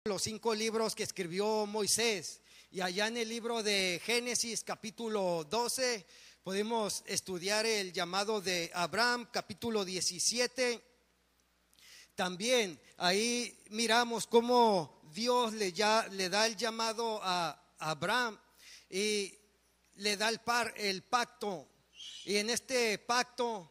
Los 5 libros que escribió Moisés, y allá en el libro de Génesis capítulo 12 podemos estudiar el llamado de Abraham, capítulo 17. También ahí miramos cómo Dios le da el llamado a Abraham y le da el pacto. Y en este pacto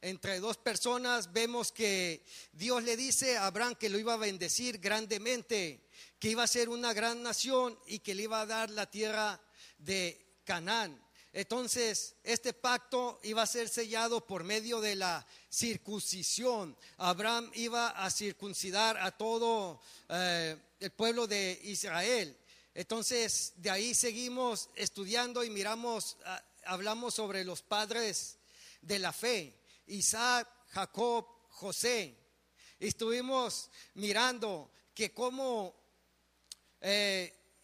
entre dos personas vemos que Dios le dice a Abraham que lo iba a bendecir grandemente, que iba a ser una gran nación y que le iba a dar la tierra de Canaán. Entonces este pacto iba a ser sellado por medio de la circuncisión. Abraham iba a circuncidar a todo el pueblo de Israel. Entonces de ahí seguimos estudiando y hablamos sobre los padres de la fe: Isaac, Jacob, José. Estuvimos mirando que como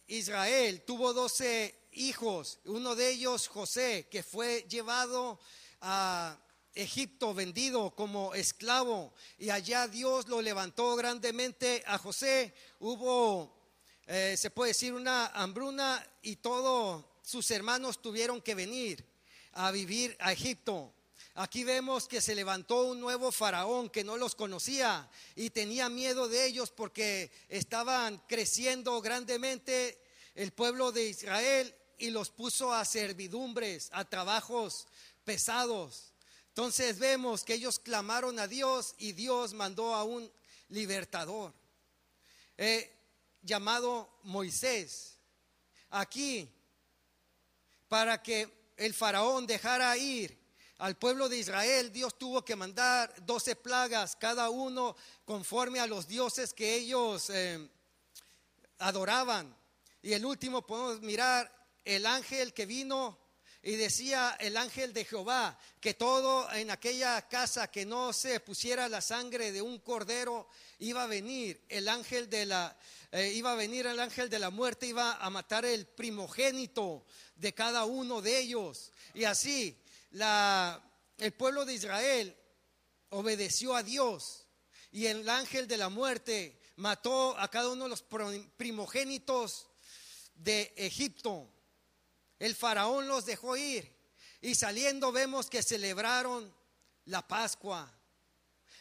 Israel tuvo 12 hijos, uno de ellos José, que fue llevado a Egipto, vendido como esclavo, y allá Dios lo levantó grandemente a José. Hubo, se puede decir, una hambruna y todos sus hermanos tuvieron que venir a vivir a Egipto. Aquí vemos que se levantó un nuevo faraón que no los conocía y tenía miedo de ellos porque estaban creciendo grandemente el pueblo de Israel, y los puso a servidumbres, a trabajos pesados. Entonces vemos que ellos clamaron a Dios y Dios mandó a un libertador llamado Moisés aquí para que el faraón dejara ir al pueblo de Israel. Dios tuvo que mandar 12 plagas, cada uno conforme a los dioses que ellos adoraban. Y el último podemos mirar el ángel que vino y decía el ángel de Jehová que todo en aquella casa que no se pusiera la sangre de un cordero iba a venir el ángel de la muerte, iba a matar el primogénito de cada uno de ellos. Y así el pueblo de Israel obedeció a Dios, y el ángel de la muerte mató a cada uno de los primogénitos de Egipto. El faraón los dejó ir, y saliendo vemos que celebraron la Pascua.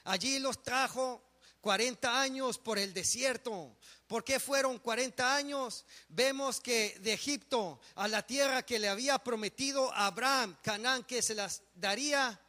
Allí los trajo 40 años por el desierto. ¿Por qué fueron 40 años? Vemos que de Egipto a la tierra que le había prometido a Abraham, Canaán, que se las daría,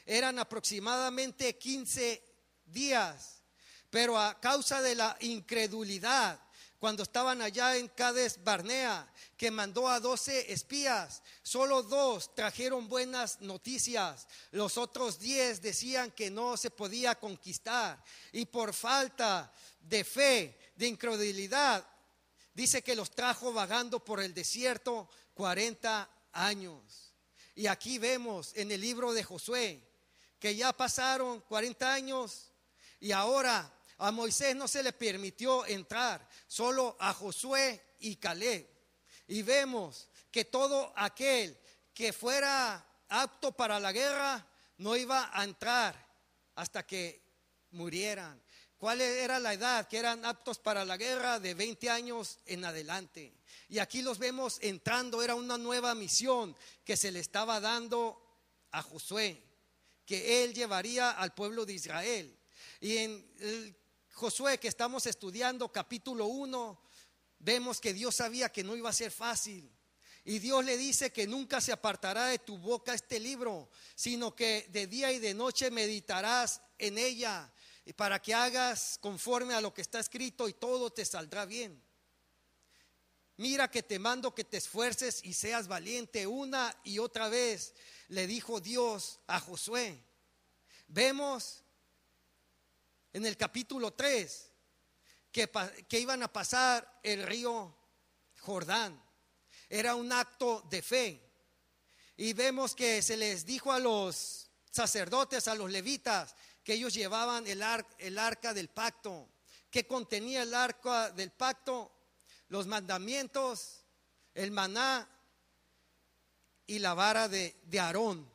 eran aproximadamente 15 días. Pero a causa de la incredulidad, cuando estaban allá en Cades Barnea, que mandó a 12 espías, solo 2 trajeron buenas noticias. Los otros 10 decían que no se podía conquistar, y por falta de fe, de incredulidad, dice que los trajo vagando por el desierto 40 años. Y aquí vemos en el libro de Josué que ya pasaron 40 años, y ahora a Moisés no se le permitió entrar, solo a Josué y Caleb. Y vemos que todo aquel que fuera apto para la guerra no iba a entrar hasta que murieran. ¿Cuál era la edad que eran aptos para la guerra? De 20 años en adelante. Y aquí los vemos entrando. Era una nueva misión que se le estaba dando a Josué, que él llevaría al pueblo de Israel. Y en el Josué que estamos estudiando, capítulo 1, vemos que Dios sabía que no iba a ser fácil. Y Dios le dice que nunca se apartará de tu boca este libro, sino que de día y de noche meditarás en ella, y para que hagas conforme a lo que está escrito, y todo te saldrá bien. Mira que te mando que te esfuerces y seas valiente. Una y otra vez le dijo Dios a Josué. Vemos en el capítulo 3 que iban a pasar el río Jordán. Era un acto de fe. Y vemos que se les dijo a los sacerdotes, a los levitas, que ellos llevaban el arca del pacto. ¿Qué contenía el arca del pacto? Los mandamientos, el maná y la vara de Aarón.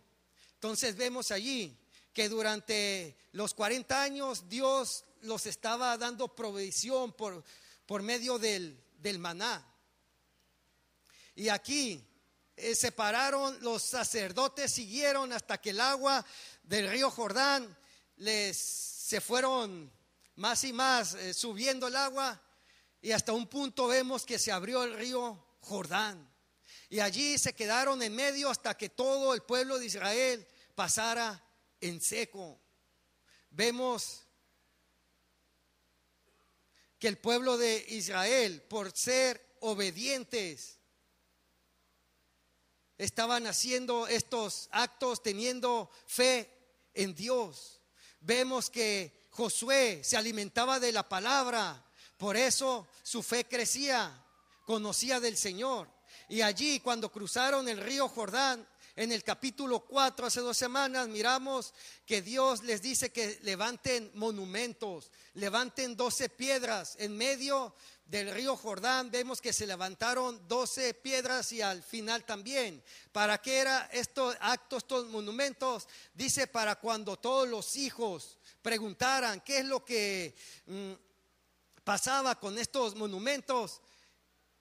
Entonces vemos allí que durante los 40 años Dios los estaba dando provisión por medio del maná. Y aquí se pararon, los sacerdotes siguieron hasta que el agua del río Jordán se fueron más y más subiendo el agua, y hasta un punto vemos que se abrió el río Jordán, y allí se quedaron en medio hasta que todo el pueblo de Israel pasara en seco. Vemos que el pueblo de Israel, por ser obedientes, estaban haciendo estos actos teniendo fe en Dios. Vemos que Josué se alimentaba de la palabra, por eso su fe crecía, conocía del Señor. Y allí, cuando cruzaron el río Jordán, en el capítulo 4, hace 2 semanas, miramos que Dios les dice que levanten monumentos, levanten 12 piedras en medio del río Jordán. Vemos que se levantaron 12 piedras, y al final también. ¿Para qué era estos actos, estos monumentos? Dice, para cuando todos los hijos preguntaran qué es lo que pasaba con estos monumentos,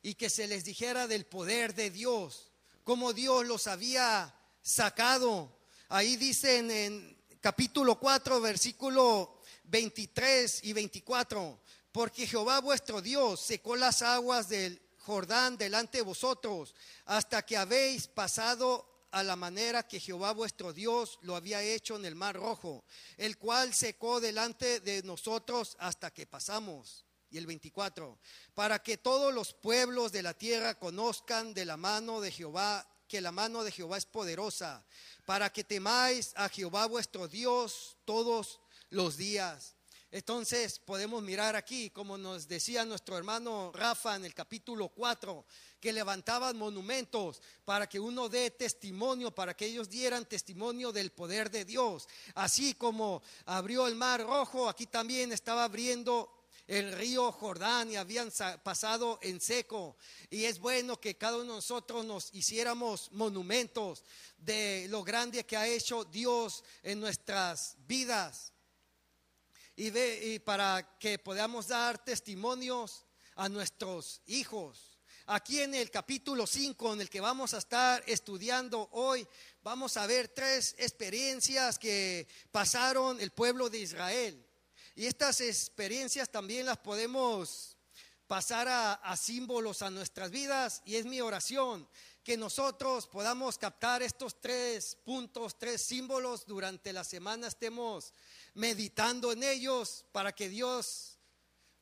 y que se les dijera del poder de Dios, cómo Dios los había sacado. Ahí dice en capítulo 4, versículo 23 y 24: porque Jehová vuestro Dios secó las aguas del Jordán delante de vosotros, hasta que habéis pasado a la manera que Jehová vuestro Dios lo había hecho en el mar Rojo, el cual secó delante de nosotros hasta que pasamos. Y el 24: para que todos los pueblos de la tierra conozcan de la mano de Jehová, que la mano de Jehová es poderosa, para que temáis a Jehová vuestro Dios todos los días. Entonces podemos mirar aquí, como nos decía nuestro hermano Rafa en el capítulo 4, que levantaban monumentos para que uno dé testimonio, para que ellos dieran testimonio del poder de Dios. Así como abrió el mar Rojo, aquí también estaba abriendo el río Jordán, y habían pasado en seco. Y es bueno que cada uno de nosotros nos hiciéramos monumentos de lo grande que ha hecho Dios en nuestras vidas, y para que podamos dar testimonios a nuestros hijos. Aquí en el capítulo 5, en el que vamos a estar estudiando hoy, vamos a ver 3 experiencias que pasaron el pueblo de Israel. Y estas experiencias también las podemos pasar a símbolos a nuestras vidas, y es mi oración que nosotros podamos captar estos 3 puntos, 3 símbolos durante la semana, estemos meditando en ellos, para que Dios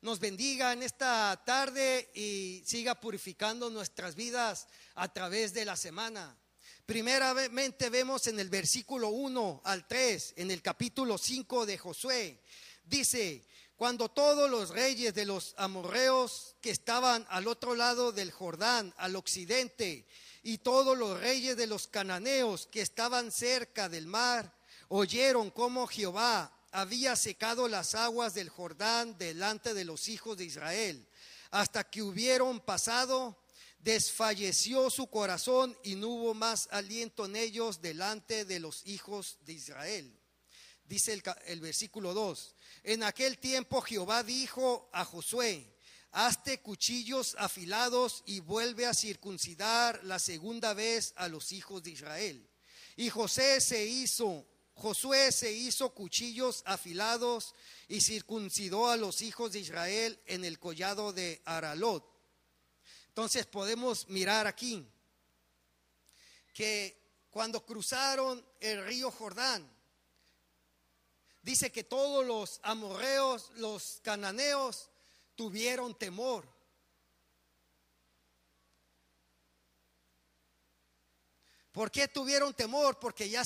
nos bendiga en esta tarde y siga purificando nuestras vidas a través de la semana. Primeramente vemos en el versículo 1 al 3, en el capítulo 5 de Josué. Dice: cuando todos los reyes de los amorreos que estaban al otro lado del Jordán, al occidente, y todos los reyes de los cananeos que estaban cerca del mar, oyeron cómo Jehová había secado las aguas del Jordán delante de los hijos de Israel, hasta que hubieron pasado, desfalleció su corazón, y no hubo más aliento en ellos delante de los hijos de Israel. Dice el versículo 2: en aquel tiempo Jehová dijo a Josué: hazte cuchillos afilados y vuelve a circuncidar la segunda vez a los hijos de Israel. Y Josué se hizo cuchillos afilados y circuncidó a los hijos de Israel en el collado de Aralot. Entonces podemos mirar aquí que cuando cruzaron el río Jordán, dice que todos los amorreos, los cananeos, tuvieron temor. ¿Por qué tuvieron temor? Porque ya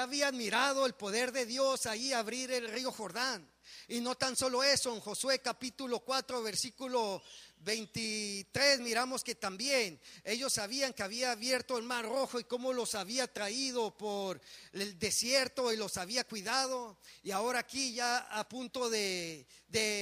habían mirado el poder de Dios ahí abrir el río Jordán. Y no tan solo eso, en Josué capítulo 4, versículo 23, miramos que también ellos sabían que había abierto el mar Rojo y cómo los había traído por el desierto y los había cuidado. Y ahora aquí ya a punto de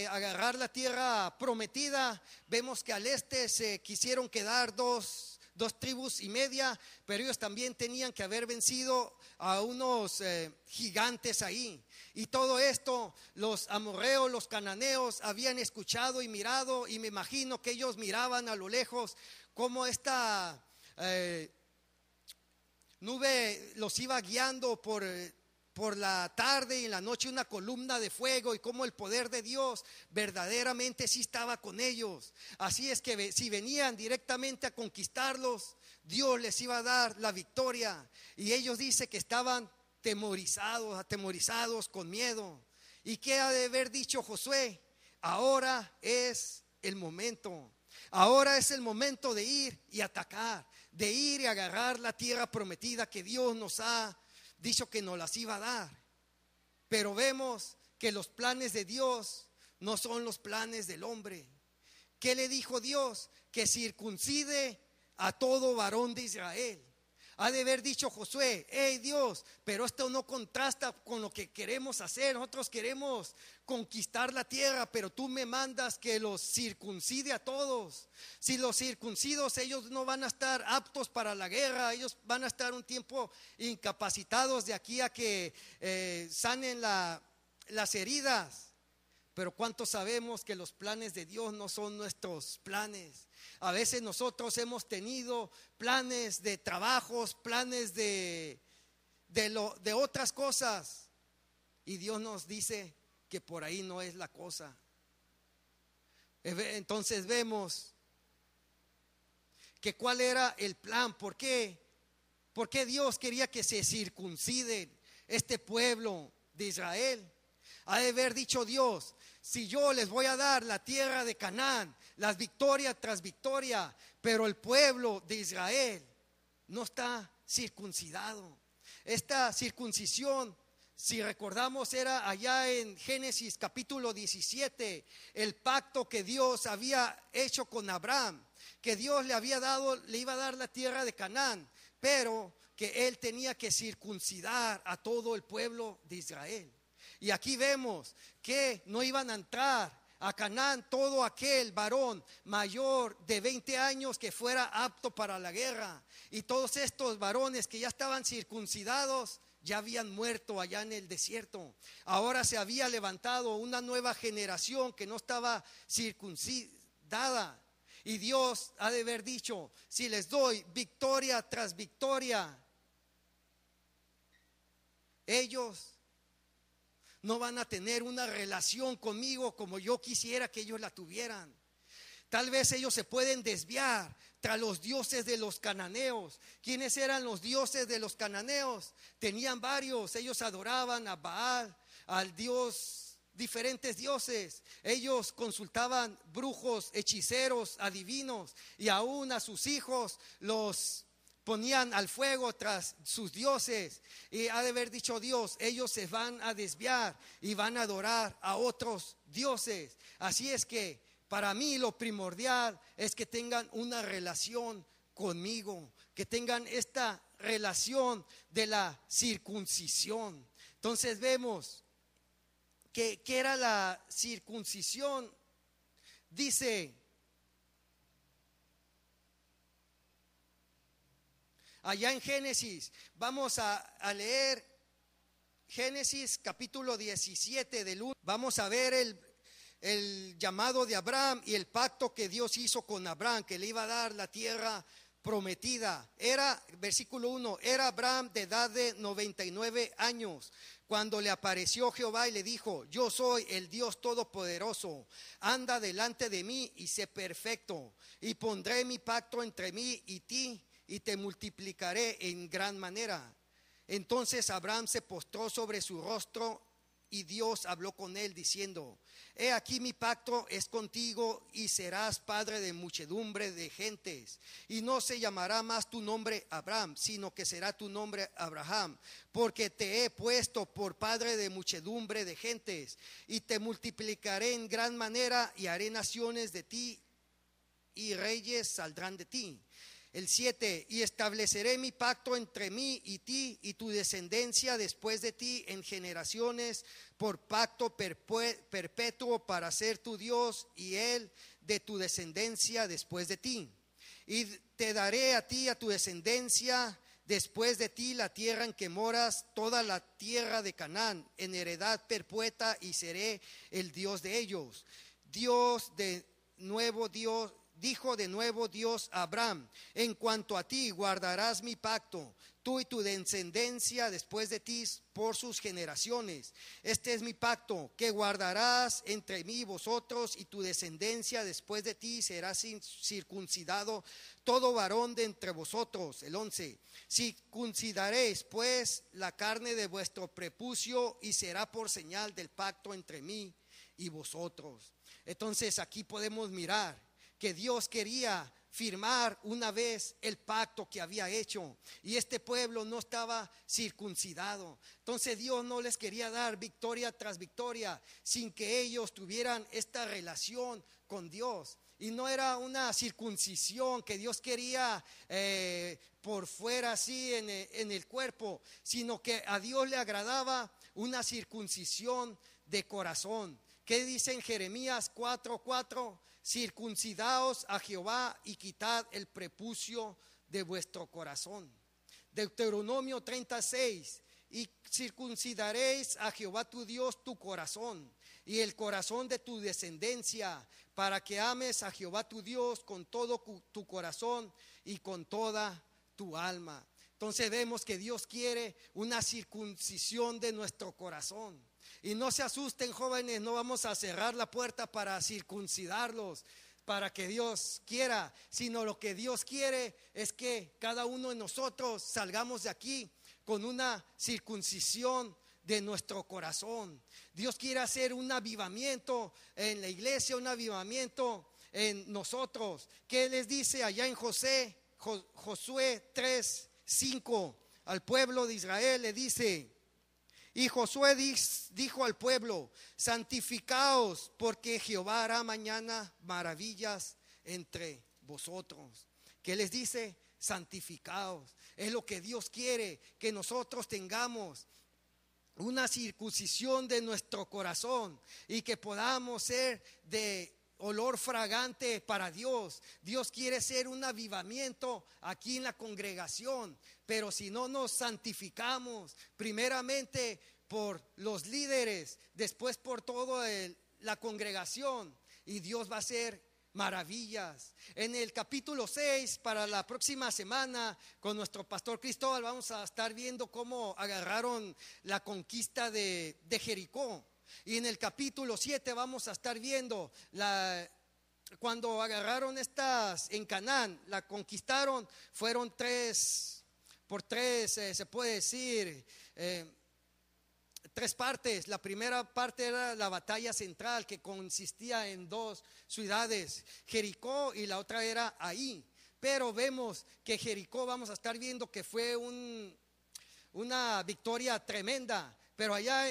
agarrar la tierra prometida, vemos que al este se quisieron quedar dos tribus y media, pero ellos también tenían que haber vencido a unos gigantes ahí. Y todo esto los amorreos, los cananeos habían escuchado y mirado, y me imagino que ellos miraban a lo lejos cómo esta nube los iba guiando por la tarde y en la noche, una columna de fuego, y cómo el poder de Dios verdaderamente sí estaba con ellos. Así es que si venían directamente a conquistarlos, Dios les iba a dar la victoria. Y ellos dice que estaban atemorizados con miedo. ¿Y qué ha de haber dicho Josué? Ahora es el momento. Ahora es el momento de ir y atacar, de ir y agarrar la tierra prometida que Dios nos ha dicho que nos las iba a dar. Pero vemos que los planes de Dios no son los planes del hombre. ¿Qué le dijo Dios? Que circuncide a todo varón de Israel. Ha de haber dicho Josué: hey Dios, pero esto no contrasta con lo que queremos hacer. Nosotros queremos conquistar la tierra, pero tú me mandas que los circuncide a todos. Si los circuncidos, ellos no van a estar aptos para la guerra. Ellos van a estar un tiempo incapacitados de aquí a que sanen las heridas. Pero ¿cuántos sabemos que los planes de Dios no son nuestros planes? A veces nosotros hemos tenido planes de trabajos, planes de otras cosas, y Dios nos dice que por ahí no es la cosa. Entonces vemos que cuál era el plan. ¿Por qué? ¿Por qué Dios quería que se circuncide este pueblo de Israel? Ha de haber dicho Dios: si yo les voy a dar la tierra de Canaán, las victorias tras victoria, pero el pueblo de Israel no está circuncidado. Esta circuncisión, si recordamos, era allá en Génesis capítulo 17, el pacto que Dios había hecho con Abraham, que Dios le iba a dar la tierra de Canaán, pero que él tenía que circuncidar a todo el pueblo de Israel. Y aquí vemos que no iban a entrar a Canaán todo aquel varón mayor de 20 años que fuera apto para la guerra. Y todos estos varones que ya estaban circuncidados ya habían muerto allá en el desierto. Ahora se había levantado una nueva generación que no estaba circuncidada. Y Dios ha de haber dicho: si les doy victoria tras victoria, ellos no van a tener una relación conmigo como yo quisiera que ellos la tuvieran. Tal vez ellos se pueden desviar tras los dioses de los cananeos. ¿Quiénes eran los dioses de los cananeos? Tenían varios. Ellos adoraban a Baal, al dios, diferentes dioses. Ellos consultaban brujos, hechiceros, adivinos, y aún a sus hijos los ponían al fuego tras sus dioses. Y ha de haber dicho Dios: ellos se van a desviar y van a adorar a otros dioses. Así es que para mí lo primordial es que tengan una relación conmigo, que tengan esta relación de la circuncisión. Entonces vemos que era la circuncisión. Dice allá en Génesis, vamos a leer Génesis capítulo 17 del 1. Vamos a ver el llamado de Abraham y el pacto que Dios hizo con Abraham, que le iba a dar la tierra prometida. Era, versículo 1, era Abraham de edad de 99 años cuando le apareció Jehová y le dijo: yo soy el Dios todopoderoso, anda delante de mí y sé perfecto, y pondré mi pacto entre mí y ti, y te multiplicaré en gran manera. Entonces Abraham se postró sobre su rostro, y Dios habló con él diciendo: he aquí mi pacto es contigo, y serás padre de muchedumbre de gentes, y no se llamará más tu nombre Abraham, sino que será tu nombre Abraham, porque te he puesto por padre de muchedumbre de gentes, y te multiplicaré en gran manera, y haré naciones de ti, y reyes saldrán de ti. El 7, y estableceré mi pacto entre mí y ti y tu descendencia después de ti en generaciones, por pacto perpetuo para ser tu Dios y él de tu descendencia después de ti. y te daré a ti y a tu descendencia después de ti la tierra en que moras, toda la tierra de Canaán, en heredad perpetua, y seré el Dios de ellos. Dijo de nuevo Dios a Abraham: en cuanto a ti, guardarás mi pacto, tú y tu descendencia después de ti por sus generaciones. Este es mi pacto que guardarás entre mí y vosotros, y tu descendencia después de ti será circuncidado todo varón de entre vosotros. El 11: circuncidaréis pues la carne de vuestro prepucio, y será por señal del pacto entre mí y vosotros. Entonces aquí podemos mirar que Dios quería firmar una vez el pacto que había hecho, y este pueblo no estaba circuncidado. Entonces Dios no les quería dar victoria tras victoria sin que ellos tuvieran esta relación con Dios. Y no era una circuncisión que Dios quería por fuera así en el cuerpo, sino que a Dios le agradaba una circuncisión de corazón. ¿Qué dice en Jeremías 4:4? Circuncidaos a Jehová y quitad el prepucio de vuestro corazón. Deuteronomio 36: y circuncidaréis a Jehová tu Dios tu corazón y el corazón de tu descendencia, para que ames a Jehová tu Dios con todo tu corazón y con toda tu alma. Entonces vemos que Dios quiere una circuncisión de nuestro corazón. Y no se asusten, jóvenes, no vamos a cerrar la puerta para circuncidarlos, para que Dios quiera, sino lo que Dios quiere es que cada uno de nosotros salgamos de aquí con una circuncisión de nuestro corazón. Dios quiere hacer un avivamiento en la iglesia, un avivamiento en nosotros. ¿Qué les dice allá en Josué 3:5? Al pueblo de Israel le dice: y Josué dijo al pueblo: santificaos, porque Jehová hará mañana maravillas entre vosotros. ¿Qué les dice? Santificaos. Es lo que Dios quiere, que nosotros tengamos una circuncisión de nuestro corazón y que podamos ser de olor fragante para Dios. Dios quiere hacer un avivamiento aquí en la congregación, pero si no nos santificamos, primeramente por los líderes, después por toda la congregación, y Dios va a hacer maravillas. En el capítulo 6, para la próxima semana, con nuestro pastor Cristóbal, vamos a estar viendo cómo agarraron la conquista de Jericó. Y en el capítulo 7 vamos a estar viendo cuando agarraron en Canaán, la conquistaron. Fueron por tres, se puede decir, tres partes. La primera parte era la batalla central, que consistía en dos ciudades, Jericó, y la otra era Ahí. Pero vemos que Jericó, vamos a estar viendo que fue una victoria tremenda. Pero allá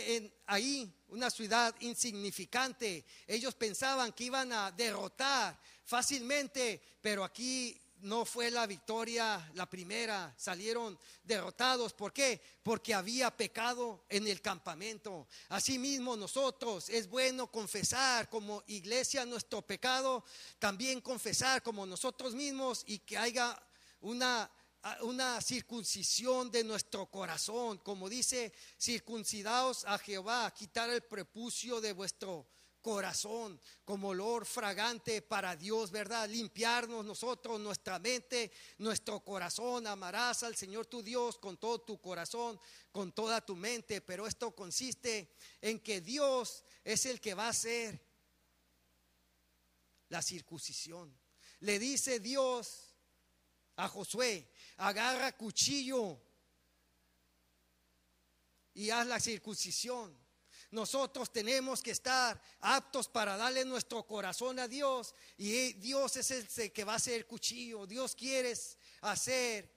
Ahí, una ciudad insignificante, ellos pensaban que iban a derrotar fácilmente, pero aquí no fue la victoria la primera, salieron derrotados. ¿Por qué? Porque había pecado en el campamento. Asimismo nosotros es bueno confesar como iglesia nuestro pecado, también confesar como nosotros mismos, y que haya una circuncisión de nuestro corazón, como dice: circuncidaos a Jehová, quitar el prepucio de vuestro corazón, como olor fragante para Dios, ¿verdad? Limpiarnos nosotros, nuestra mente, nuestro corazón. Amarás al Señor tu Dios con todo tu corazón, con toda tu mente. Pero esto consiste en que Dios es el que va a hacer la circuncisión. Le dice Dios a Josué: agarra cuchillo y haz la circuncisión. Nosotros tenemos que estar aptos para darle nuestro corazón a Dios, y Dios es el que va a hacer el cuchillo. Dios quiere hacer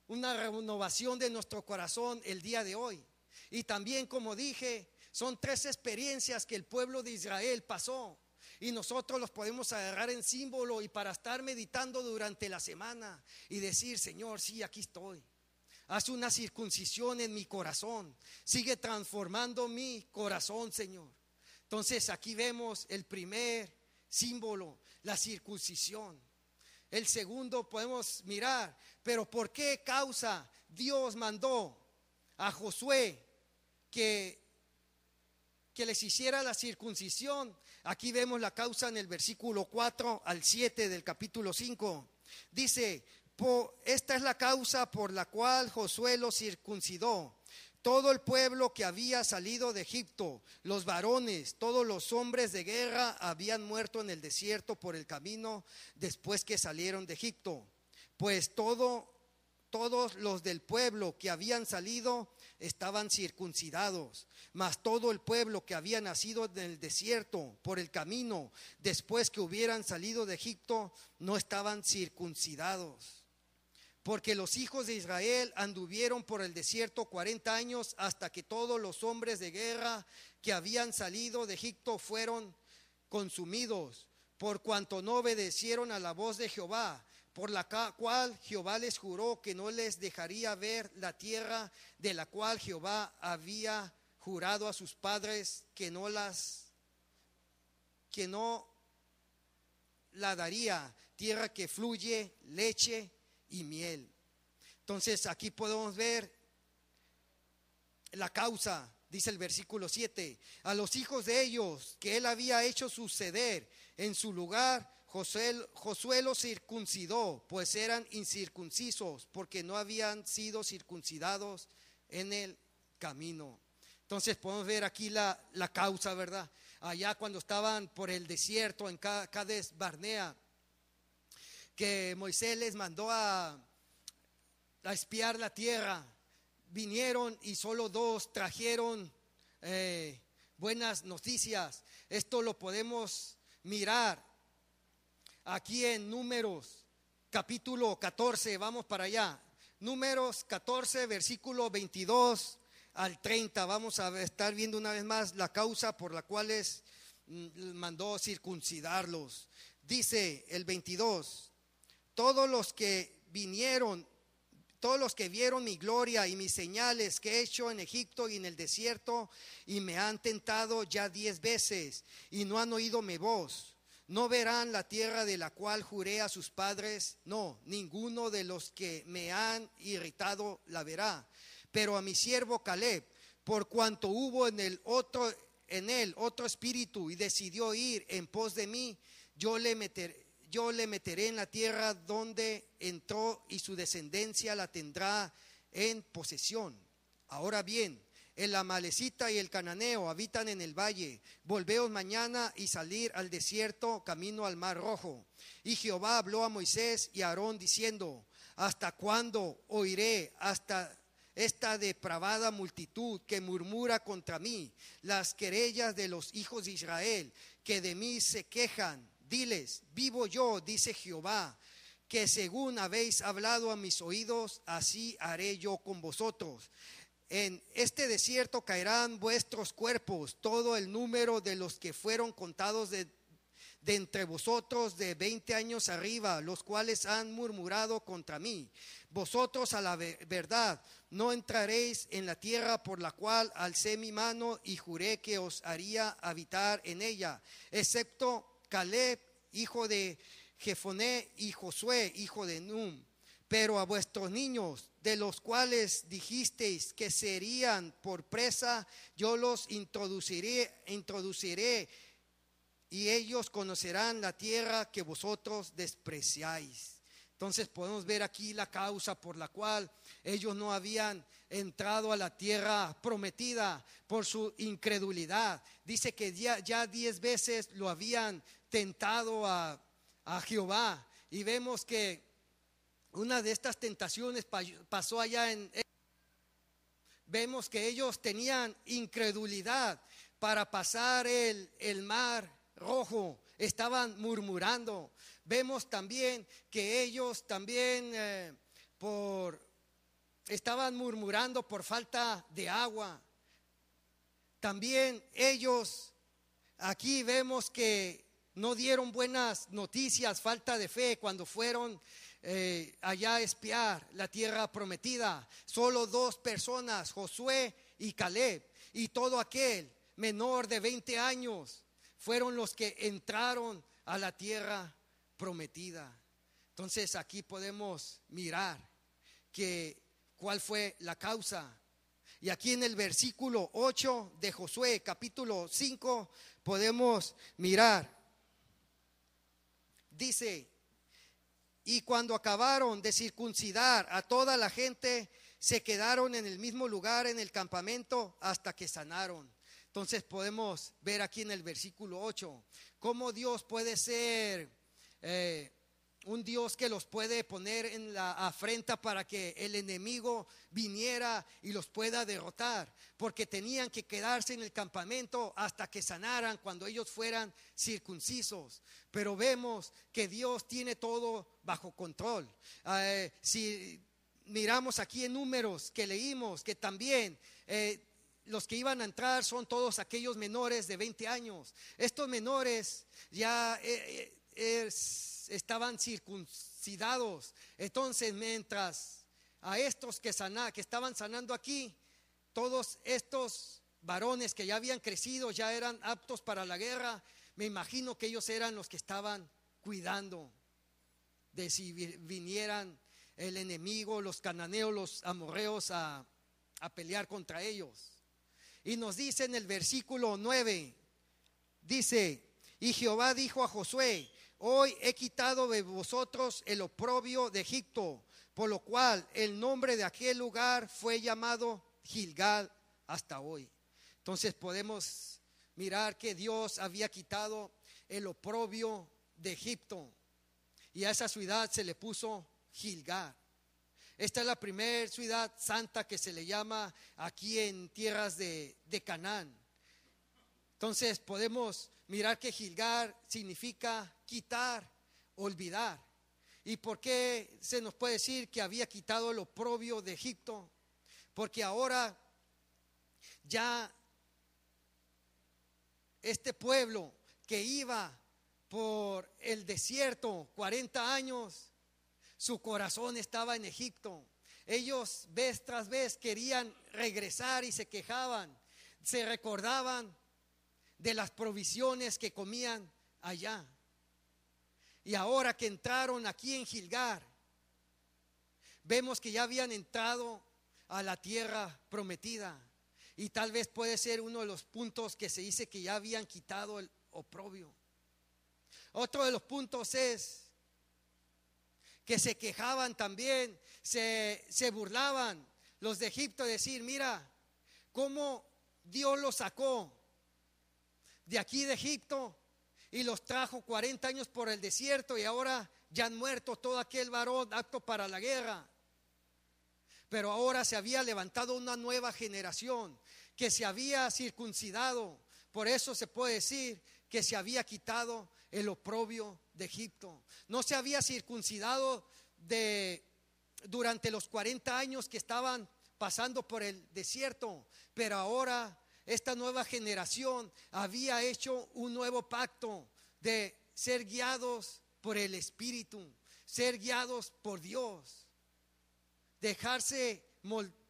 una renovación de nuestro corazón el día de hoy. Y también, como dije, son tres experiencias que el pueblo de Israel pasó, y nosotros los podemos agarrar en símbolo y para estar meditando durante la semana y decir: Señor, sí, aquí estoy. Haz una circuncisión en mi corazón. Sigue transformando mi corazón, Señor. Entonces aquí vemos el primer símbolo, la circuncisión. el segundo podemos mirar, pero ¿por qué causa Dios mandó a Josué que les hiciera la circuncisión? Aquí vemos la causa en el versículo 4 al 7 del capítulo 5. Dice: esta es la causa por la cual Josué los circuncidó. Todo el pueblo que había salido de Egipto, los varones, todos los hombres de guerra habían muerto en el desierto por el camino después que salieron de Egipto. Pues todos los del pueblo que habían salido estaban circuncidados, mas todo el pueblo que había nacido en el desierto por el camino después que hubieran salido de Egipto no estaban circuncidados. Porque los hijos de Israel anduvieron por el desierto 40 años hasta que todos los hombres de guerra que habían salido de Egipto fueron consumidos, por cuanto no obedecieron a la voz de Jehová, por la cual Jehová les juró que no les dejaría ver la tierra de la cual Jehová había jurado a sus padres que no la daría, tierra que fluye leche y miel. Entonces aquí podemos ver la causa. Dice el versículo 7: a los hijos de ellos que él había hecho suceder en su lugar, Josué los circuncidó, pues eran incircuncisos, porque no habían sido circuncidados en el camino. Entonces podemos ver aquí la causa, ¿verdad? Allá cuando estaban por el desierto en Cades Barnea, que Moisés les mandó a espiar la tierra, vinieron y solo 2 trajeron buenas noticias. Esto lo podemos mirar aquí en Números capítulo 14, vamos para allá. Números 14, versículo 22 al 30. Vamos a estar viendo una vez más la causa por la cual mandó circuncidarlos. Dice el 22: todos los que vieron mi gloria y mis señales que he hecho en Egipto y en el desierto, y me han tentado ya 10 veces, y no han oído mi voz, no verán la tierra de la cual juré a sus padres, no, ninguno de los que me han irritado la verá. Pero a mi siervo Caleb, por cuanto hubo en él otro espíritu y decidió ir en pos de mí, yo le meteré en la tierra donde entró, y su descendencia la tendrá en posesión. Ahora bien, el amalecita y el cananeo habitan en el valle. Volveos mañana y salir al desierto, camino al mar Rojo. Y Jehová habló a Moisés y a Aarón diciendo: ¿hasta cuándo oiré hasta esta depravada multitud que murmura contra mí las querellas de los hijos de Israel, que de mí se quejan? Diles: vivo yo, dice Jehová, que según habéis hablado a mis oídos, así haré yo con vosotros. En este desierto caerán vuestros cuerpos, todo el número de los que fueron contados de entre vosotros de 20 años arriba, los cuales han murmurado contra mí. Vosotros a la verdad no entraréis en la tierra por la cual alcé mi mano y juré que os haría habitar en ella, excepto Caleb, hijo de Jefoné, y Josué, hijo de Nun. Pero a vuestros niños, de los cuales dijisteis que serían por presa, yo los introduciré, y ellos conocerán la tierra que vosotros despreciáis. Entonces podemos ver aquí la causa por la cual ellos no habían entrado a la tierra prometida, por su incredulidad. Dice que ya 10 veces lo habían tentado a Jehová, y vemos que una de estas tentaciones pasó allá vemos que ellos tenían incredulidad para pasar el mar Rojo, estaban murmurando. Vemos también que ellos también estaban murmurando por falta de agua. También ellos, aquí vemos que no dieron buenas noticias, falta de fe cuando fueron allá a espiar la tierra prometida. Solo 2 personas, Josué y Caleb, y todo aquel menor de 20 años fueron los que entraron a la tierra prometida. Entonces aquí podemos mirar que cuál fue la causa. Y aquí en el versículo 8 de Josué, capítulo 5, podemos mirar. Dice: y cuando acabaron de circuncidar a toda la gente, se quedaron en el mismo lugar en el campamento hasta que sanaron. Entonces podemos ver aquí en el versículo 8 cómo Dios puede ser un Dios que los puede poner en la afrenta para que el enemigo viniera y los pueda derrotar, porque tenían que quedarse en el campamento hasta que sanaran cuando ellos fueran circuncisos. Pero vemos que Dios tiene todo bajo control. Si miramos aquí en Números que leímos, que también los que iban a entrar son todos aquellos menores de 20 años. Estos menores ya estaban circuncidados. Entonces, mientras a estos que estaban sanando aquí, todos estos varones que ya habían crecido, ya eran aptos para la guerra, me imagino que ellos eran los que estaban cuidando de si vinieran el enemigo, los cananeos, los amorreos a pelear contra ellos. Y nos dice en el versículo 9, dice: y Jehová dijo a Josué: hoy he quitado de vosotros el oprobio de Egipto, por lo cual el nombre de aquel lugar fue llamado Gilgal hasta hoy. Entonces podemos mirar que Dios había quitado el oprobio de Egipto y a esa ciudad se le puso Gilgal. Esta es la primera ciudad santa que se le llama aquí en tierras de Canaán. Entonces podemos mirar que Gilgal significa quitar, olvidar. ¿Y por qué se nos puede decir que había quitado el oprobio de Egipto? Porque ahora ya este pueblo que iba por el desierto 40 años, su corazón estaba en Egipto. Ellos vez tras vez querían regresar y se quejaban, se recordaban de las provisiones que comían allá. Y ahora que entraron aquí en Gilgal, vemos que ya habían entrado a la tierra prometida. Y tal vez puede ser uno de los puntos que se dice que ya habían quitado el oprobio. Otro de los puntos es que se quejaban también, se burlaban los de Egipto, decir: mira cómo Dios los sacó de aquí de Egipto y los trajo 40 años por el desierto, y ahora ya han muerto todo aquel varón apto para la guerra. Pero ahora se había levantado una nueva generación que se había circuncidado. Por eso se puede decir que se había quitado el oprobio de Egipto. No se había circuncidado durante los 40 años que estaban pasando por el desierto, pero ahora esta nueva generación había hecho un nuevo pacto de ser guiados por el Espíritu, ser guiados por Dios, dejarse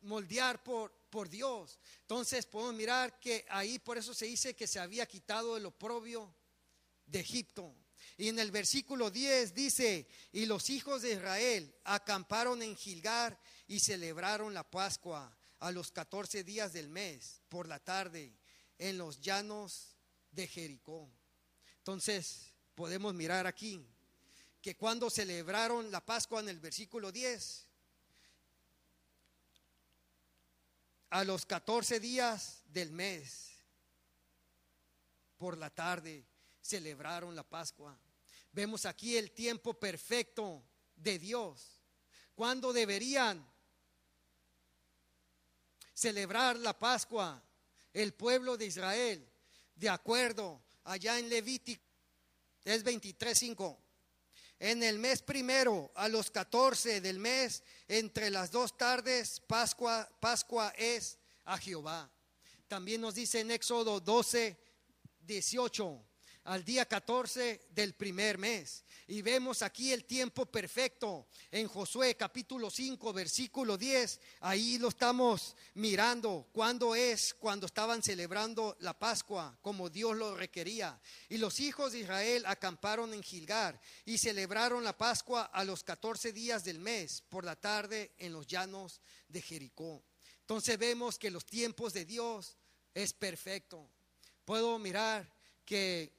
moldear por Dios. Entonces podemos mirar que ahí por eso se dice que se había quitado el oprobio de Egipto. Y en el versículo 10 dice: y los hijos de Israel acamparon en Gilgal y celebraron la Pascua a los 14 días del mes por la tarde en los llanos de Jericó. Entonces podemos mirar aquí que cuando celebraron la Pascua en el versículo 10, a los 14 días del mes por la tarde celebraron la Pascua. Vemos aquí el tiempo perfecto de Dios. ¿Cuándo deberían celebrar la Pascua el pueblo de Israel? De acuerdo allá en Levítico, es 23:5. En el mes primero, a los 14 del mes, entre las 2 tardes, Pascua es a Jehová. También nos dice en Éxodo 12:18, al día 14 del primer mes. Y vemos aquí el tiempo perfecto en Josué capítulo 5 versículo 10. Ahí lo estamos mirando. Cuando estaban celebrando la Pascua como Dios lo requería. Y los hijos de Israel acamparon en Gilgal y celebraron la Pascua a los 14 días del mes por la tarde en los llanos de Jericó. Entonces vemos que los tiempos de Dios es perfecto. Puedo mirar que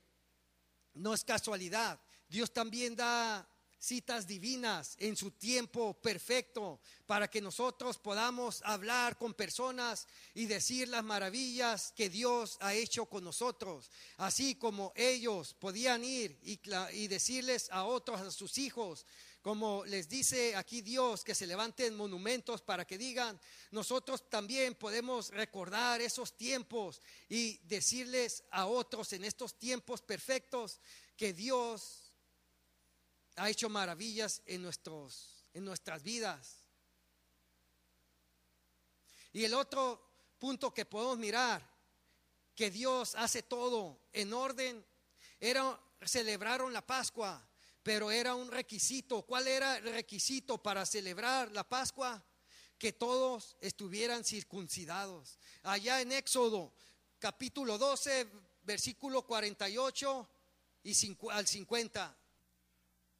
no es casualidad. Dios también da citas divinas en su tiempo perfecto para que nosotros podamos hablar con personas y decir las maravillas que Dios ha hecho con nosotros. Así como ellos podían ir y decirles a otros, a sus hijos, como les dice aquí Dios, que se levanten monumentos para que digan, nosotros también podemos recordar esos tiempos y decirles a otros en estos tiempos perfectos que Dios ha hecho maravillas en nuestras vidas. Y el otro punto que podemos mirar, que Dios hace todo en orden, celebraron la Pascua, pero era un requisito. ¿Cuál era el requisito para celebrar la Pascua? Que todos estuvieran circuncidados. Allá en Éxodo capítulo 12 versículo 48 al 50.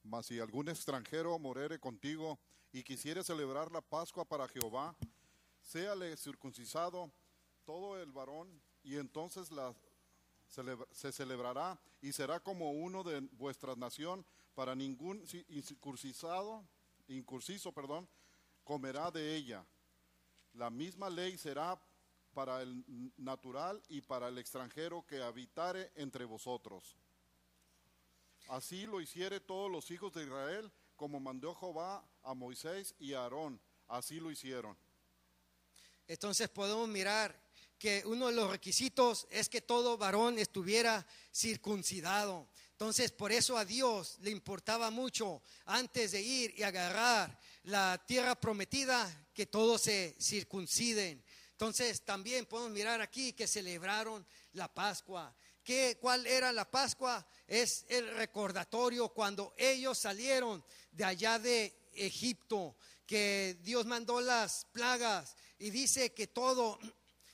Mas si algún extranjero morere contigo y quisiere celebrar la Pascua para Jehová, séale circuncidado todo el varón, y entonces se celebrará y será como uno de vuestra nación. Para ningún incursiso, comerá de ella. La misma ley será para el natural y para el extranjero que habitare entre vosotros. Así lo hiciere todos los hijos de Israel, como mandó Jehová a Moisés y a Aarón, así lo hicieron. Entonces podemos mirar que uno de los requisitos es que todo varón estuviera circuncidado. Entonces por eso a Dios le importaba mucho, antes de ir y agarrar la tierra prometida, que todos se circunciden. Entonces también podemos mirar aquí que celebraron la Pascua. ¿Cuál era la Pascua? Es el recordatorio cuando ellos salieron de allá de Egipto, que Dios mandó las plagas y dice que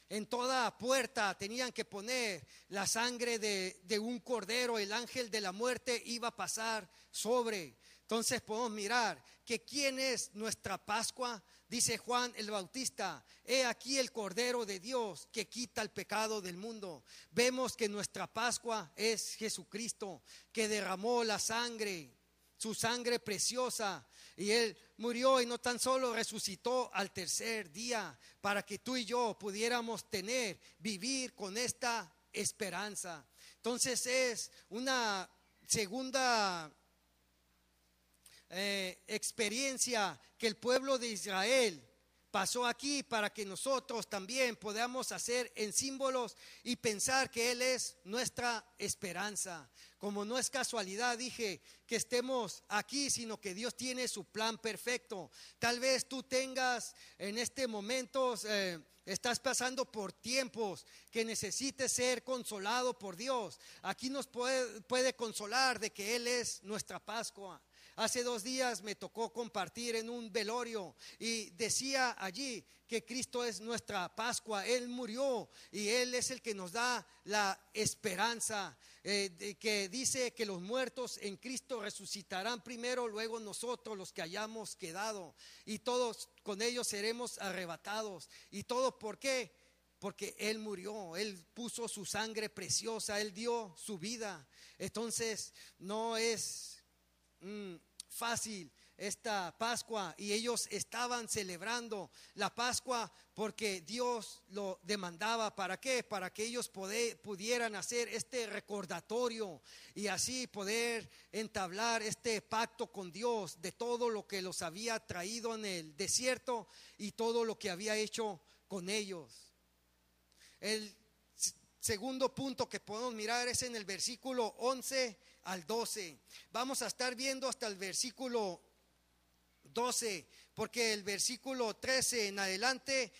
en toda puerta tenían que poner la sangre de un cordero. El ángel de la muerte iba a pasar sobre. Entonces podemos mirar que ¿quién es nuestra Pascua? Dice Juan el Bautista, he aquí el Cordero de Dios que quita el pecado del mundo. Vemos que nuestra Pascua es Jesucristo, que derramó la sangre, su sangre preciosa, y Él murió y no tan solo resucitó al tercer día, para que tú y yo pudiéramos vivir con esta esperanza. Entonces es una segunda experiencia que el pueblo de Israel pasó aquí, para que nosotros también podamos hacer en símbolos y pensar que Él es nuestra esperanza. Como no es casualidad, dije, que estemos aquí, sino que Dios tiene su plan perfecto. Tal vez tú tengas en este momento, estás pasando por tiempos que necesites ser consolado por Dios. Aquí nos puede consolar de que Él es nuestra Pascua. Hace 2 días me tocó compartir en un velorio y decía allí que Cristo es nuestra Pascua. Él murió y Él es el que nos da la esperanza, que dice que los muertos en Cristo resucitarán primero, luego nosotros los que hayamos quedado, y todos con ellos seremos arrebatados. ¿Y todo por qué? Porque Él murió, Él puso su sangre preciosa, Él dio su vida. Entonces no es fácil esta Pascua, y ellos estaban celebrando la Pascua porque Dios lo demandaba. ¿Para qué? Para que ellos pudieran hacer este recordatorio y así poder entablar este pacto con Dios de todo lo que los había traído en el desierto y todo lo que había hecho con ellos. El segundo punto que podemos mirar es en el versículo 11 al 12. Vamos a estar viendo hasta el versículo 12, porque el versículo 13 en adelante,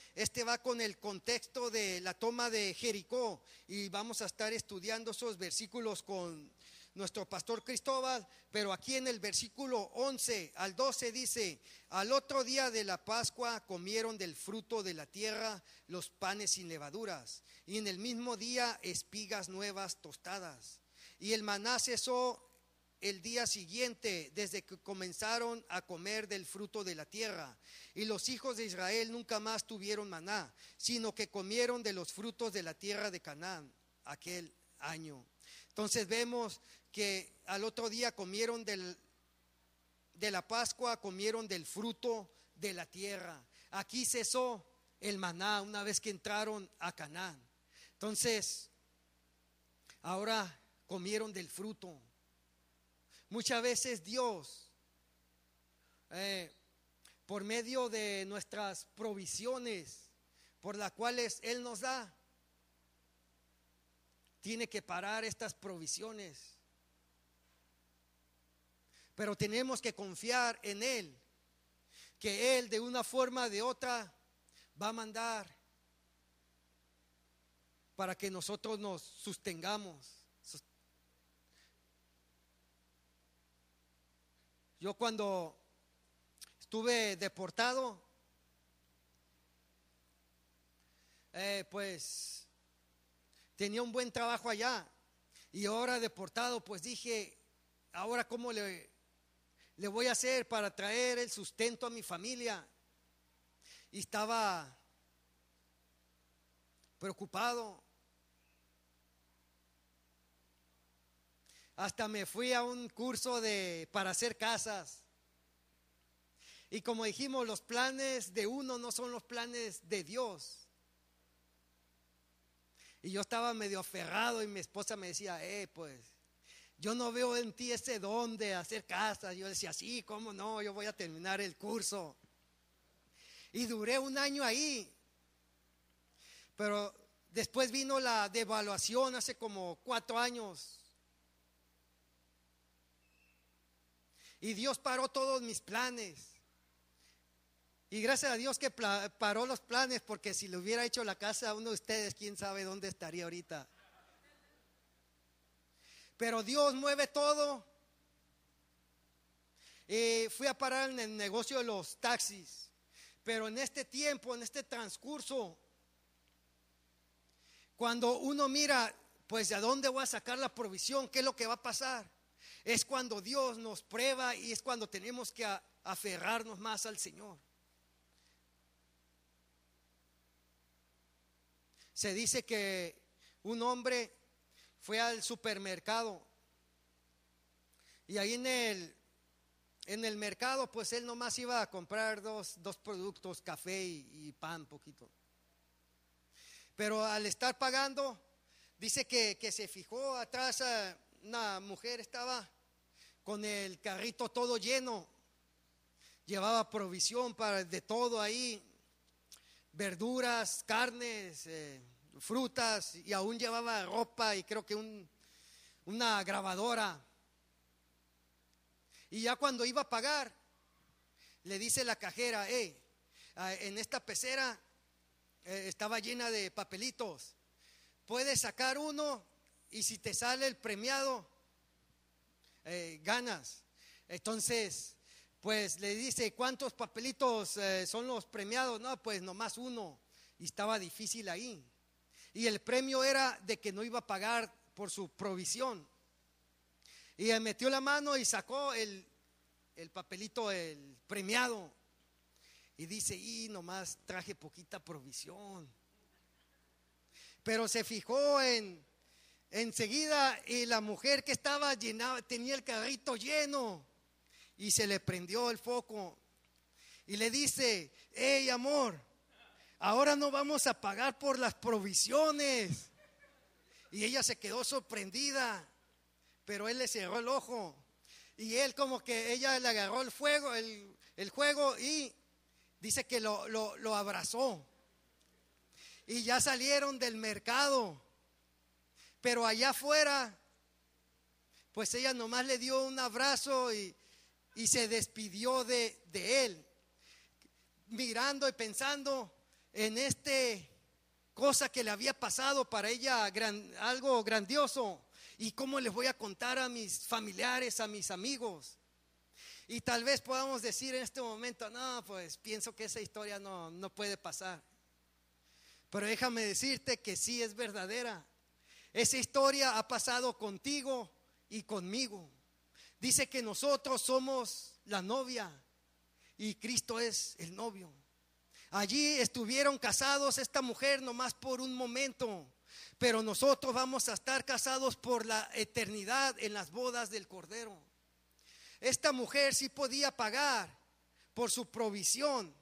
va con el contexto de la toma de Jericó, y vamos a estar estudiando esos versículos con nuestro pastor Cristóbal, pero aquí en el versículo 11 al 12 dice: al otro día de la Pascua comieron del fruto de la tierra los panes sin levaduras, y en el mismo día espigas nuevas tostadas. Y el maná cesó el día siguiente, desde que comenzaron a comer del fruto de la tierra. Y los hijos de Israel nunca más tuvieron maná, sino que comieron de los frutos de la tierra de Canaán aquel año. Entonces vemos que al otro día comieron de la Pascua, comieron del fruto de la tierra. Aquí cesó el maná una vez que entraron a Canaán. Entonces, ahora comieron del fruto. Muchas veces Dios, por medio de nuestras provisiones, por las cuales Él nos da, tiene que parar estas provisiones. Pero tenemos que confiar en Él, que Él de una forma o de otra va a mandar para que nosotros nos sustengamos. Yo cuando estuve deportado, pues tenía un buen trabajo allá, y ahora deportado, pues dije, ahora cómo le voy a hacer para traer el sustento a mi familia. Y estaba preocupado. Hasta me fui a un curso para hacer casas. Y como dijimos, los planes de uno no son los planes de Dios. Y yo estaba medio aferrado, y mi esposa me decía, pues yo no veo en ti ese don de hacer casas. Yo decía, sí, cómo no, yo voy a terminar el curso. Y duré un año ahí. Pero después vino la devaluación hace como 4 años. Y Dios paró todos mis planes. Y gracias a Dios que paró los planes, porque si le hubiera hecho la casa a uno de ustedes, quién sabe dónde estaría ahorita. Pero Dios mueve todo. Fui a parar en el negocio de los taxis. Pero en este tiempo, en este transcurso, cuando uno mira, pues ¿de dónde voy a sacar la provisión? ¿Qué es lo que va a pasar? Es cuando Dios nos prueba, y es cuando tenemos que aferrarnos más al Señor. Se dice que un hombre fue al supermercado, y ahí en el mercado, pues él nomás iba a comprar dos productos, café y pan, poquito. Pero al estar pagando, dice que se fijó atrás, una mujer estaba con el carrito todo lleno, llevaba provisión de todo ahí, verduras, carnes, frutas, y aún llevaba ropa y creo que una grabadora. Y ya cuando iba a pagar, le dice la cajera, en esta pecera estaba llena de papelitos, puedes sacar uno, y si te sale el premiado, ganas. Entonces, pues le dice, ¿cuántos papelitos son los premiados? No, pues nomás uno. Y estaba difícil ahí. Y el premio era de que no iba a pagar por su provisión. Y metió la mano y sacó el papelito, el premiado. Y dice, nomás traje poquita provisión. Pero se fijó enseguida, y la mujer que estaba llenada tenía el carrito lleno, y se le prendió el foco y le dice, amor, ahora no vamos a pagar por las provisiones. Y ella se quedó sorprendida, pero él le cerró el ojo, y él como que ella le agarró el juego, y dice que lo abrazó, y ya salieron del mercado. Pero allá afuera, pues ella nomás le dio un abrazo y se despidió de él, mirando y pensando en cosa que le había pasado para ella, algo grandioso. ¿Y cómo les voy a contar a mis familiares, a mis amigos? Y tal vez podamos decir en este momento, no, pues pienso que esa historia no puede pasar. Pero déjame decirte que sí es verdadera. Esa historia ha pasado contigo y conmigo. Dice que nosotros somos la novia y Cristo es el novio. Allí estuvieron casados esta mujer nomás por un momento, pero nosotros vamos a estar casados por la eternidad en las bodas del Cordero. Esta mujer sí podía pagar por su provisión,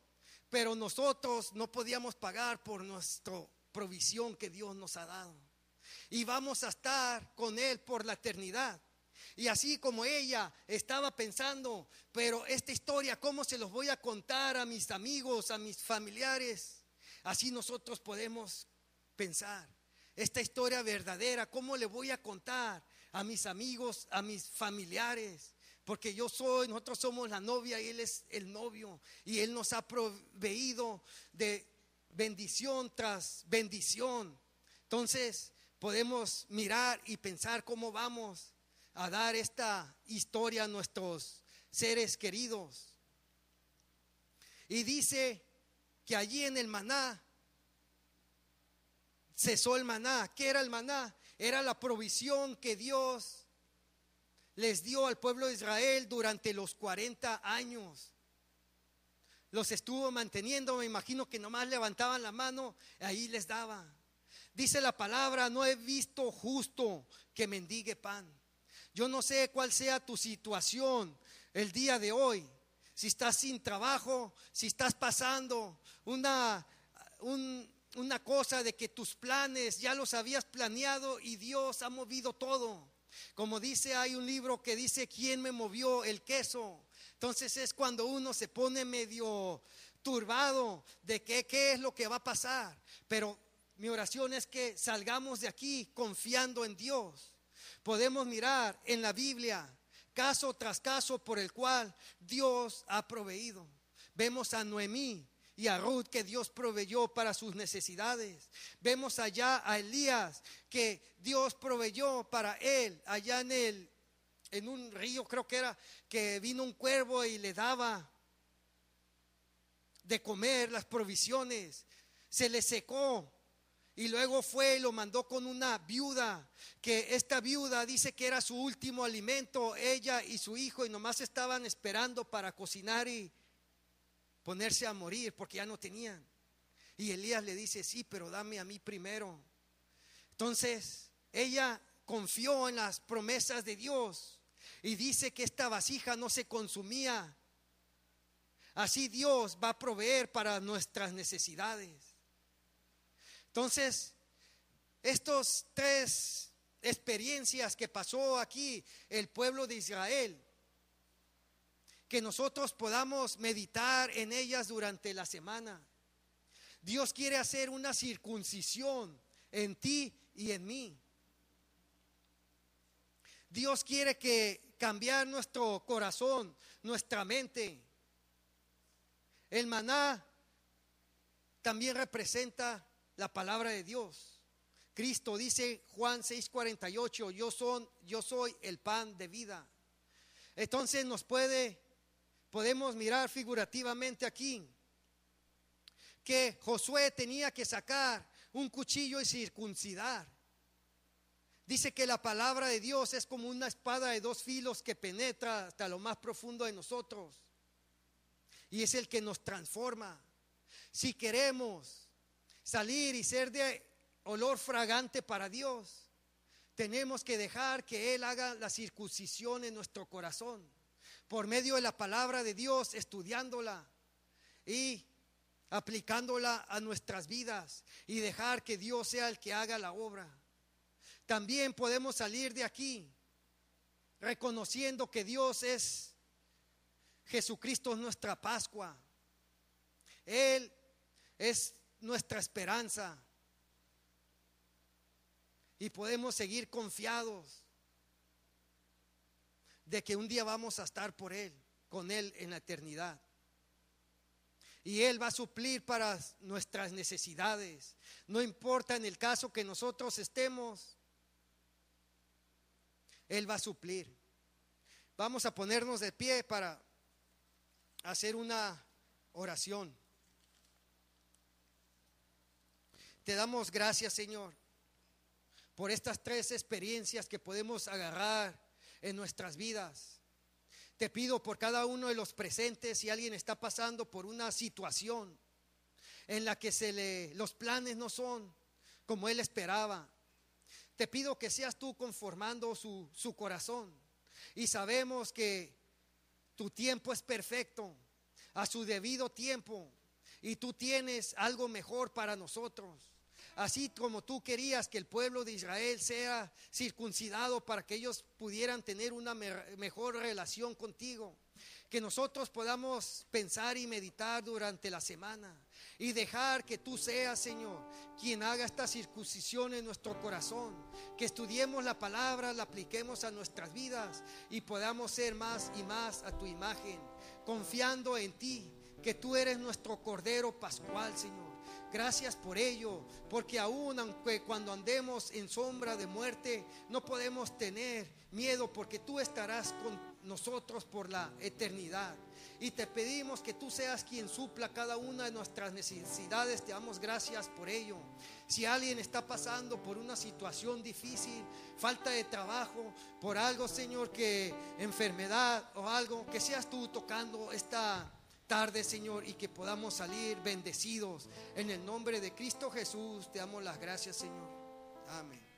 pero nosotros no podíamos pagar por nuestra provisión que Dios nos ha dado. Y vamos a estar con Él por la eternidad. Y así como ella estaba pensando, pero esta historia, ¿cómo se los voy a contar a mis amigos, a mis familiares? Así nosotros podemos pensar, esta historia verdadera, ¿cómo le voy a contar a mis amigos, a mis familiares? Porque nosotros somos la novia y Él es el novio. Y Él nos ha proveído de bendición tras bendición. Entonces podemos mirar y pensar cómo vamos a dar esta historia a nuestros seres queridos. Y dice que allí en el maná cesó el maná. ¿Qué era el maná? Era la provisión que Dios les dio al pueblo de Israel durante los 40 años. Los estuvo manteniendo, me imagino que nomás levantaban la mano, ahí les daba. Dice la palabra, no he visto justo que mendigue pan. Yo no sé cuál sea tu situación el día de hoy. Si estás sin trabajo, si estás pasando una cosa de que tus planes ya los habías planeado y Dios ha movido todo. Como dice, hay un libro que dice, ¿quién me movió el queso? Entonces es cuando uno se pone medio turbado de qué es lo que va a pasar. Pero mi oración es que salgamos de aquí confiando en Dios. Podemos mirar en la Biblia caso tras caso por el cual Dios ha proveído. Vemos a Noemí y a Ruth que Dios proveyó para sus necesidades. Vemos allá a Elías que Dios proveyó para él allá en un río, creo que era, que vino un cuervo y le daba de comer las provisiones. Se le secó. Y luego fue y lo mandó con una viuda, que esta viuda dice que era su último alimento, ella y su hijo, y nomás estaban esperando para cocinar y ponerse a morir porque ya no tenían. Y Elías le dice, sí, pero dame a mí primero. Entonces ella confió en las promesas de Dios y dice que esta vasija no se consumía. Así Dios va a proveer para nuestras necesidades. Entonces, estas 3 experiencias que pasó aquí el pueblo de Israel, que nosotros podamos meditar en ellas durante la semana. Dios quiere hacer una circuncisión en ti y en mí. Dios quiere cambiar nuestro corazón, nuestra mente. El maná también representa la palabra de Dios. Cristo dice, Juan 6:48, yo soy el pan de vida. Entonces podemos mirar figurativamente aquí que Josué tenía que sacar un cuchillo y circuncidar. Dice que la palabra de Dios es como una espada de 2 filos que penetra hasta lo más profundo de nosotros y es el que nos transforma. Si queremos salir y ser de olor fragante para Dios, tenemos que dejar que Él haga la circuncisión en nuestro corazón por medio de la palabra de Dios, estudiándola y aplicándola a nuestras vidas y dejar que Dios sea el que haga la obra. También podemos salir de aquí reconociendo que Dios es Jesucristo, es nuestra Pascua. Él es nuestra esperanza y podemos seguir confiados de que un día vamos a estar con Él en la eternidad y Él va a suplir para nuestras necesidades, no importa en el caso que nosotros estemos Él va a suplir. Vamos a ponernos de pie para hacer una oración. Te damos gracias, Señor, por estas 3 experiencias que podemos agarrar en nuestras vidas. Te pido por cada uno de los presentes, si alguien está pasando por una situación en la que los planes no son como él esperaba, te pido que seas tú conformando su corazón. Y sabemos que tu tiempo es perfecto, a su debido tiempo, y tú tienes algo mejor para nosotros. Así como tú querías que el pueblo de Israel sea circuncidado para que ellos pudieran tener una mejor relación contigo, que nosotros podamos pensar y meditar durante la semana y dejar que tú seas, Señor, quien haga esta circuncisión en nuestro corazón, que estudiemos la palabra, la apliquemos a nuestras vidas y podamos ser más y más a tu imagen, confiando en ti, que tú eres nuestro Cordero Pascual, Señor. Gracias por ello, porque aún aunque cuando andemos en sombra de muerte, no podemos tener miedo, porque tú estarás con nosotros por la eternidad. Y te pedimos que tú seas quien supla cada una de nuestras necesidades. Te damos gracias por ello. Si alguien está pasando por una situación difícil, falta de trabajo, por algo, Señor, que enfermedad o algo, que seas tú tocando esta tarde, Señor, y que podamos salir bendecidos. En el nombre de Cristo Jesús te damos las gracias, Señor. Amén.